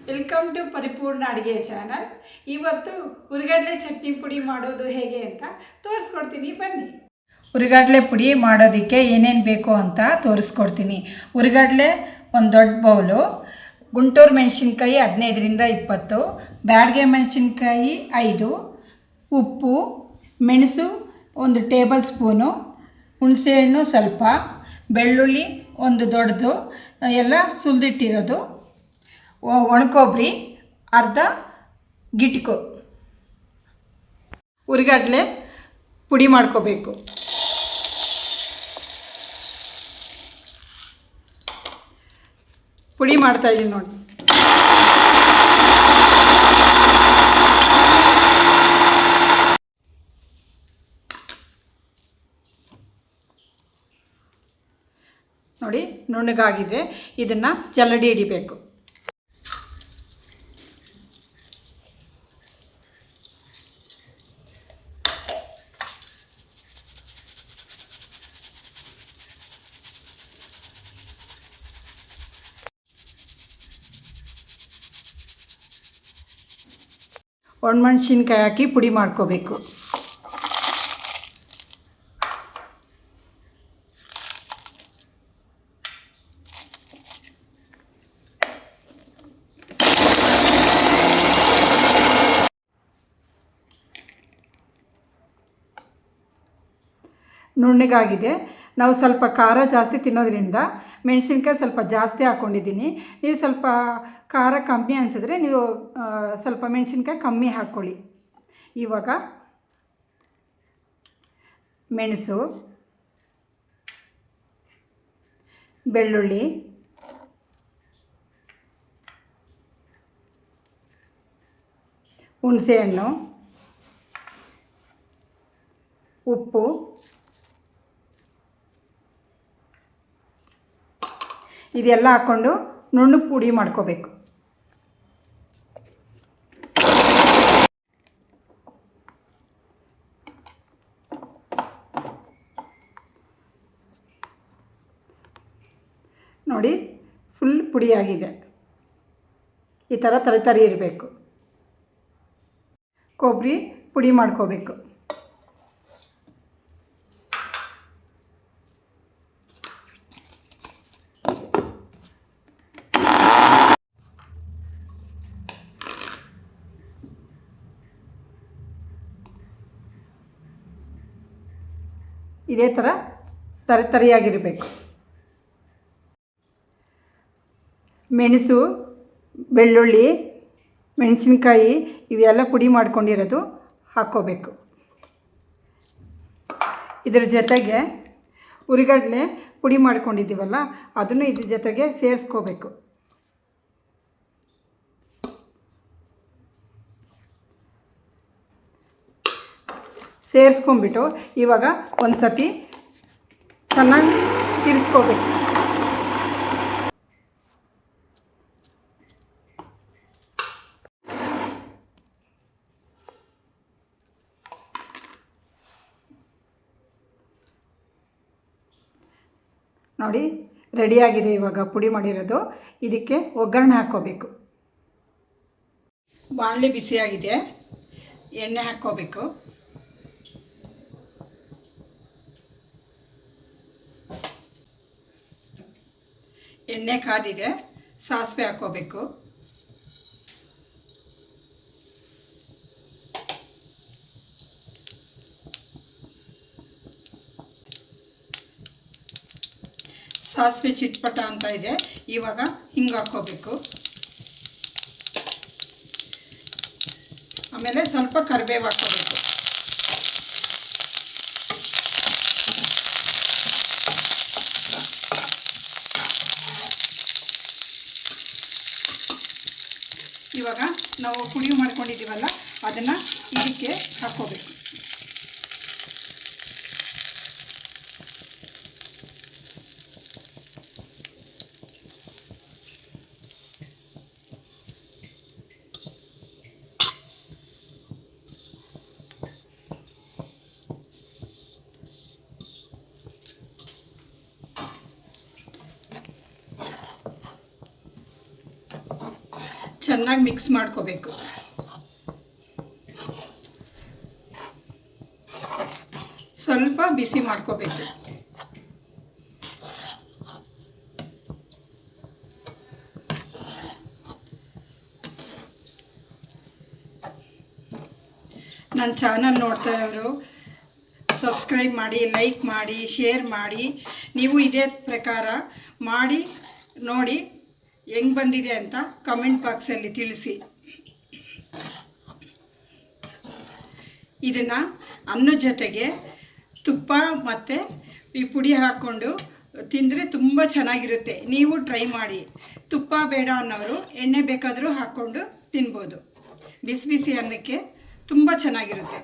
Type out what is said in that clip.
Welcome to ಪರಿಪೂರ್ಣ ಅಡುಗೆ channel. ಇವತ್ತು ಹುರಿಗಡಲೆ ಚಟ್ನಿ ಪುಡಿ ಮಾಡೋದು ಹೇಗೆ ಅಂತ ತೋರಿಸ್ಕೊಡ್ತೀನಿ, ಬನ್ನಿ. ಹುರಿಗಡಲೆ ಪುಡಿ ಮಾಡೋದಕ್ಕೆ ಏನೇನು ಬೇಕು ಅಂತ ತೋರಿಸ್ಕೊಡ್ತೀನಿ. ಹುರಿಗಡಲೆ ಒಂದು ದೊಡ್ಡ ಬೌಲು, ಗುಂಟೂರು ಮೆಣಸಿನ್ಕಾಯಿ 15ರಿಂದ 20, ಬ್ಯಾಡಗೆ ಮೆಣಸಿನ್ಕಾಯಿ 5, ಉಪ್ಪು, ಮೆಣಸು 1 ಟೇಬಲ್ ಸ್ಪೂನು, ಹುಣಸೆಹಣ್ಣು ಸ್ವಲ್ಪ, ಬೆಳ್ಳುಳ್ಳಿ ಒಂದು ದೊಡ್ಡದು ಎಲ್ಲ ಸುಲಿದಿಟ್ಟಿರೋದು, ಒಣಕೊಬ್ಬರಿ ಅರ್ಧ ಗಿಟ್ಕು. ಹುರಿಗಡಲೆ ಪುಡಿ ಮಾಡ್ಕೋಬೇಕು. ಪುಡಿ ಮಾಡ್ತಾಯಿದ್ದೀನಿ ನೋಡಿ. ನೋಡಿ ನುಣ್ಣಗಾಗಿದೆ. ಇದನ್ನು ಜಲ್ಲಡಿ ಹಿಡಿಬೇಕು. ಒಣಮೆಣಸಿನ್ಕಾಯಿ ಹಾಕಿ ಪುಡಿ ಮಾಡ್ಕೋಬೇಕು. ನುಣ್ಣಗಾಗಿದೆ. ನಾವು ಸ್ವಲ್ಪ ಖಾರ ಜಾಸ್ತಿ ತಿನ್ನೋದ್ರಿಂದ ಮೆಣಸಿನ್ಕಾಯಿ ಸ್ವಲ್ಪ ಜಾಸ್ತಿ ಹಾಕ್ಕೊಂಡಿದ್ದೀನಿ. ನೀವು ಸ್ವಲ್ಪ ಖಾರ ಕಮ್ಮಿ ಅನಿಸಿದ್ರೆ ನೀವು ಸ್ವಲ್ಪ ಮೆಣಸಿನ್ಕಾಯಿ ಕಮ್ಮಿ ಹಾಕ್ಕೊಳ್ಳಿ. ಇವಾಗ ಮೆಣಸು, ಬೆಳ್ಳುಳ್ಳಿ, ಹುಣಸೆಹಣ್ಣು, ಉಪ್ಪು, ಇದೆಲ್ಲ ಹಾಕ್ಕೊಂಡು ನುಣ್ಣು ಪುಡಿ ಮಾಡ್ಕೋಬೇಕು. ನೋಡಿ ಫುಲ್ ಪುಡಿಯಾಗಿದೆ. ಈ ಥರ ತರಿ ಇರಬೇಕು. ಕೊಬ್ಬರಿ ಪುಡಿ ಮಾಡ್ಕೋಬೇಕು. ಇದೇ ಥರ ತರಿಯಾಗಿರಬೇಕು. ಮೆಣಸು, ಬೆಳ್ಳುಳ್ಳಿ, ಮೆಣಸಿನ್ಕಾಯಿ ಇವೆಲ್ಲ ಪುಡಿ ಮಾಡ್ಕೊಂಡಿರೋದು ಹಾಕ್ಕೋಬೇಕು. ಇದ್ರ ಜೊತೆಗೆ ಹುರಿಗಡಲೆ ಪುಡಿ ಮಾಡ್ಕೊಂಡಿದ್ದೀವಲ್ಲ ಅದನ್ನು ಇದ್ರ ಜೊತೆಗೆ ಸೇರಿಸ್ಕೋಬೇಕು. ಸೇರಿಸ್ಕೊಂಬಿಟ್ಟು ಇವಾಗ ಒಂದು ಸತಿ ಚೆನ್ನಾಗಿ ತಿರ್ಸ್ಕೋಬೇಕು. ನೋಡಿ ರೆಡಿಯಾಗಿದೆ. ಇವಾಗ ಪುಡಿ ಮಾಡಿರೋದು ಇದಕ್ಕೆ ಒಗ್ಗರಣೆ ಹಾಕ್ಕೋಬೇಕು. ಬಾಣಲೆ ಬಿಸಿಯಾಗಿದೆ, ಎಣ್ಣೆ ಹಾಕ್ಕೋಬೇಕು. ಎಣ್ಣೆ ಕಾದಿದೆ, ಸಾಸಿವೆ ಹಾಕ್ಕೋಬೇಕು. ಸಾಸಿವೆ ಚಿಟ್ಪಟ ಅಂತ ಇದೆ. ಇವಾಗ ಹಿಂಗೆ ಹಾಕ್ಕೋಬೇಕು. ಆಮೇಲೆ ಸ್ವಲ್ಪ ಕರಿಬೇವು ಹಾಕ್ಕೋಬೇಕು. ಇವಾಗ ನಾವು ಪುಡಿ ಮಾಡ್ಕೊಂಡಿದ್ದೀವಲ್ಲ ಅದನ್ನು ಇದಕ್ಕೆ ಹಾಕ್ಕೋಬೇಕು. ಚೆನ್ನಾಗಿ ಮಿಕ್ಸ್ ಮಾಡ್ಕೋಬೇಕು. ಸ್ವಲ್ಪ ಬಿಸಿ ಮಾಡ್ಕೋಬೇಕು. ನನ್ನ ಚಾನಲ್ ನೋಡ್ತಾ ಇರೋರು ಸಬ್ಸ್ಕ್ರೈಬ್ ಮಾಡಿ, ಲೈಕ್ ಮಾಡಿ, ಶೇರ್ ಮಾಡಿ. ನೀವು ಇದೇ ಪ್ರಕಾರ ಮಾಡಿ ನೋಡಿ ಹೆಂಗೆ ಬಂದಿದೆ ಅಂತ ಕಮೆಂಟ್ ಬಾಕ್ಸಲ್ಲಿ ತಿಳಿಸಿ. ಇದನ್ನು ಅನ್ನದ ಜೊತೆಗೆ ತುಪ್ಪ ಮತ್ತು ಈ ಪುಡಿ ಹಾಕ್ಕೊಂಡು ತಿಂದರೆ ತುಂಬ ಚೆನ್ನಾಗಿರುತ್ತೆ. ನೀವು ಟ್ರೈ ಮಾಡಿ. ತುಪ್ಪ ಬೇಡ ಅನ್ನೋರು ಎಣ್ಣೆ ಬೇಕಾದರೂ ಹಾಕ್ಕೊಂಡು ತಿನ್ಬೋದು. ಬಿಸಿ ಬಿಸಿ ಅನ್ನಕ್ಕೆ ತುಂಬ ಚೆನ್ನಾಗಿರುತ್ತೆ.